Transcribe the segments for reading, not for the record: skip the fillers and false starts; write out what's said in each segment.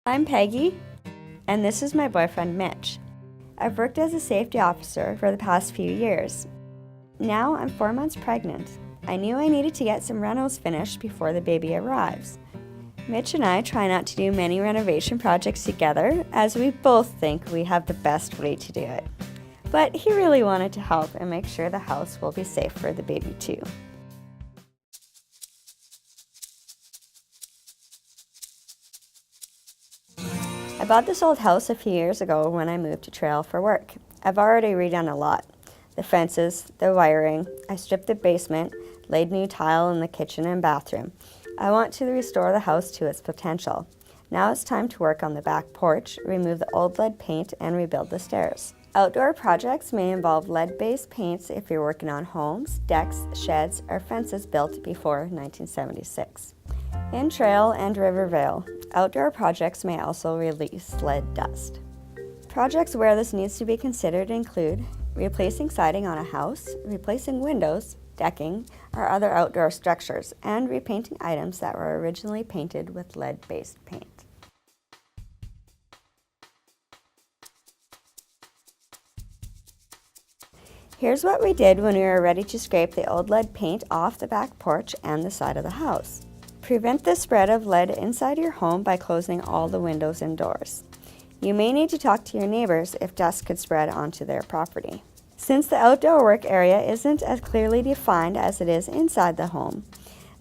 I'm Peggy, and this is my boyfriend Mitch. I've worked as a safety officer for the past few years. Now I'm 4 months pregnant. I knew I needed to get some renos finished before the baby arrives. Mitch and I try not to do many renovation projects together, as we both think we have the best way to do it. But he really wanted to help and make sure the house will be safe for the baby too. I bought this old house a few years ago when I moved to Trail for work. I've already redone a lot. The fences, the wiring, I stripped the basement, laid new tile in the kitchen and bathroom. I want to restore the house to its potential. Now it's time to work on the back porch, remove the old lead paint, and rebuild the stairs. Outdoor projects may involve lead-based paints if you're working on homes, decks, sheds, or fences built before 1976. In Trail and Rivervale, outdoor projects may also release lead dust. Projects where this needs to be considered include replacing siding on a house, replacing windows, decking, or other outdoor structures, and repainting items that were originally painted with lead-based paint. Here's what we did when we were ready to scrape the old lead paint off the back porch and the side of the house. Prevent the spread of lead inside your home by closing all the windows and doors. You may need to talk to your neighbors if dust could spread onto their property. Since the outdoor work area isn't as clearly defined as it is inside the home,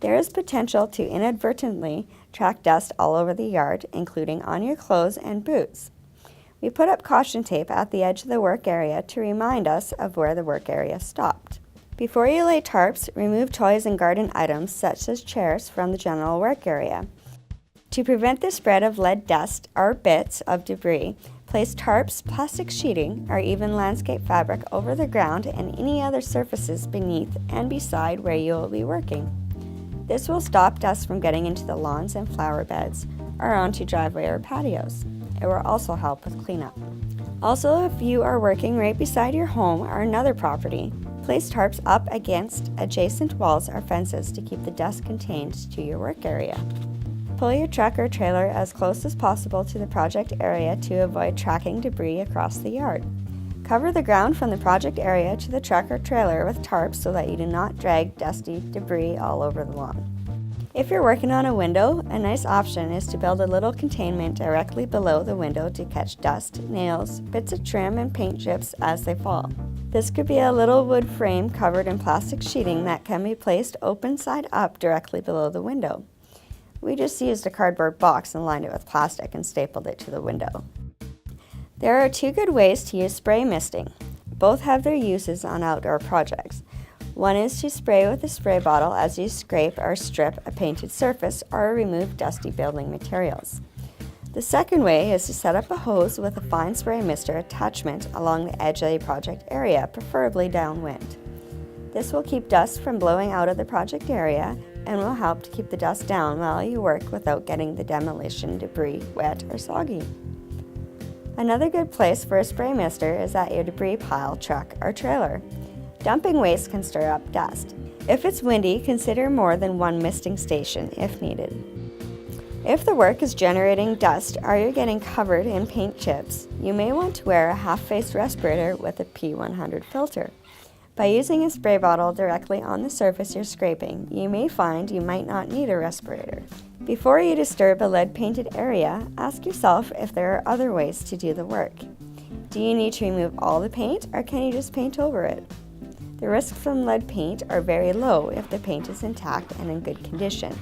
there is potential to inadvertently track dust all over the yard, including on your clothes and boots. We put up caution tape at the edge of the work area to remind us of where the work area stopped. Before you lay tarps, remove toys and garden items such as chairs from the general work area. To prevent the spread of lead dust or bits of debris, place tarps, plastic sheeting, or even landscape fabric over the ground and any other surfaces beneath and beside where you will be working. This will stop dust from getting into the lawns and flower beds or onto driveway or patios. It will also help with cleanup. Also, if you are working right beside your home or another property, place tarps up against adjacent walls or fences to keep the dust contained to your work area. Pull your truck or trailer as close as possible to the project area to avoid tracking debris across the yard. Cover the ground from the project area to the truck or trailer with tarps so that you do not drag dusty debris all over the lawn. If you're working on a window, a nice option is to build a little containment directly below the window to catch dust, nails, bits of trim, and paint chips as they fall. This could be a little wood frame covered in plastic sheeting that can be placed open side up directly below the window. We just used a cardboard box and lined it with plastic and stapled it to the window. There are two good ways to use spray misting. Both have their uses on outdoor projects. One is to spray with a spray bottle as you scrape or strip a painted surface or remove dusty building materials. The second way is to set up a hose with a fine spray mister attachment along the edge of the project area, preferably downwind. This will keep dust from blowing out of the project area and will help to keep the dust down while you work without getting the demolition debris wet or soggy. Another good place for a spray mister is at your debris pile, truck, or trailer. Dumping waste can stir up dust. If it's windy, consider more than one misting station if needed. If the work is generating dust or you're getting covered in paint chips, you may want to wear a half-face respirator with a P100 filter. By using a spray bottle directly on the surface you're scraping, you may find you might not need a respirator. Before you disturb a lead-painted area, ask yourself if there are other ways to do the work. Do you need to remove all the paint, or can you just paint over it? The risks from lead paint are very low if the paint is intact and in good condition.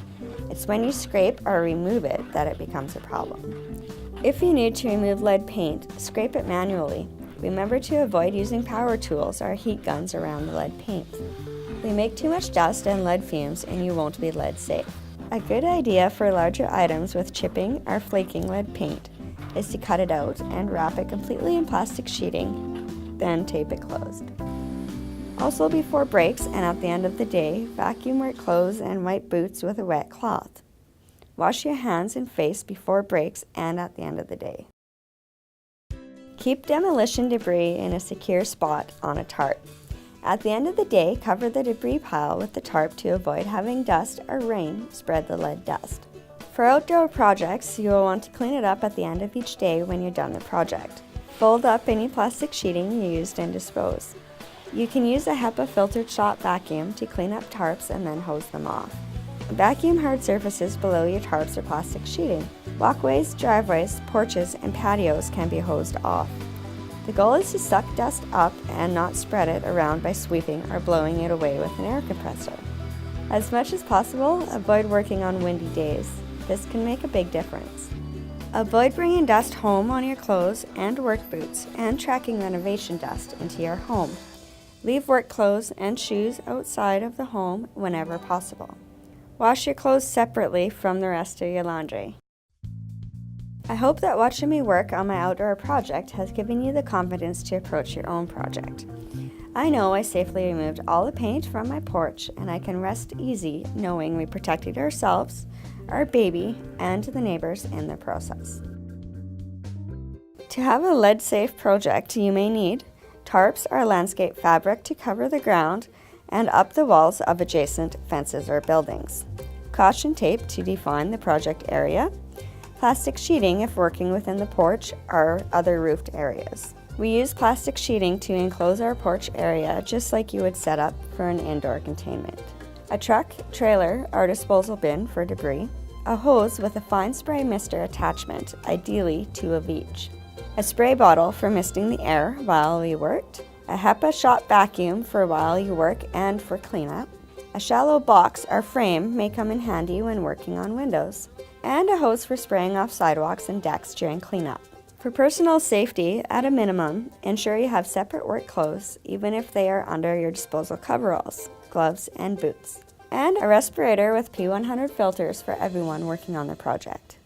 It's when you scrape or remove it that it becomes a problem. If you need to remove lead paint, scrape it manually. Remember to avoid using power tools or heat guns around the lead paint. They make too much dust and lead fumes and you won't be lead safe. A good idea for larger items with chipping or flaking lead paint is to cut it out and wrap it completely in plastic sheeting, then tape it closed. Also, before breaks and at the end of the day, vacuum wet clothes and wipe boots with a wet cloth. Wash your hands and face before breaks and at the end of the day. Keep demolition debris in a secure spot on a tarp. At the end of the day, cover the debris pile with the tarp to avoid having dust or rain spread the lead dust. For outdoor projects, you will want to clean it up at the end of each day when you're done the project. Fold up any plastic sheeting you used and dispose. You can use a HEPA filtered shop vacuum to clean up tarps and then hose them off. Vacuum hard surfaces below your tarps or plastic sheeting. Walkways, driveways, porches, and patios can be hosed off. The goal is to suck dust up and not spread it around by sweeping or blowing it away with an air compressor. As much as possible, avoid working on windy days. This can make a big difference. Avoid bringing dust home on your clothes and work boots and tracking renovation dust into your home. Leave work clothes and shoes outside of the home whenever possible. Wash your clothes separately from the rest of your laundry. I hope that watching me work on my outdoor project has given you the confidence to approach your own project. I know I safely removed all the paint from my porch, and I can rest easy knowing we protected ourselves, our baby, and the neighbors in the process. To have a lead-safe project, you may need tarps or landscape fabric to cover the ground and up the walls of adjacent fences or buildings, caution tape to define the project area, plastic sheeting if working within the porch or other roofed areas. We use plastic sheeting to enclose our porch area just like you would set up for an indoor containment. A truck, trailer, or disposal bin for debris, a hose with a fine spray mister attachment, ideally 2 of each, a spray bottle for misting the air while we worked, a HEPA shop vacuum for while you work and for cleanup, a shallow box or frame may come in handy when working on windows, and a hose for spraying off sidewalks and decks during cleanup. For personal safety, at a minimum, ensure you have separate work clothes, even if they are under your disposal coveralls, gloves, and boots, and a respirator with P100 filters for everyone working on the project.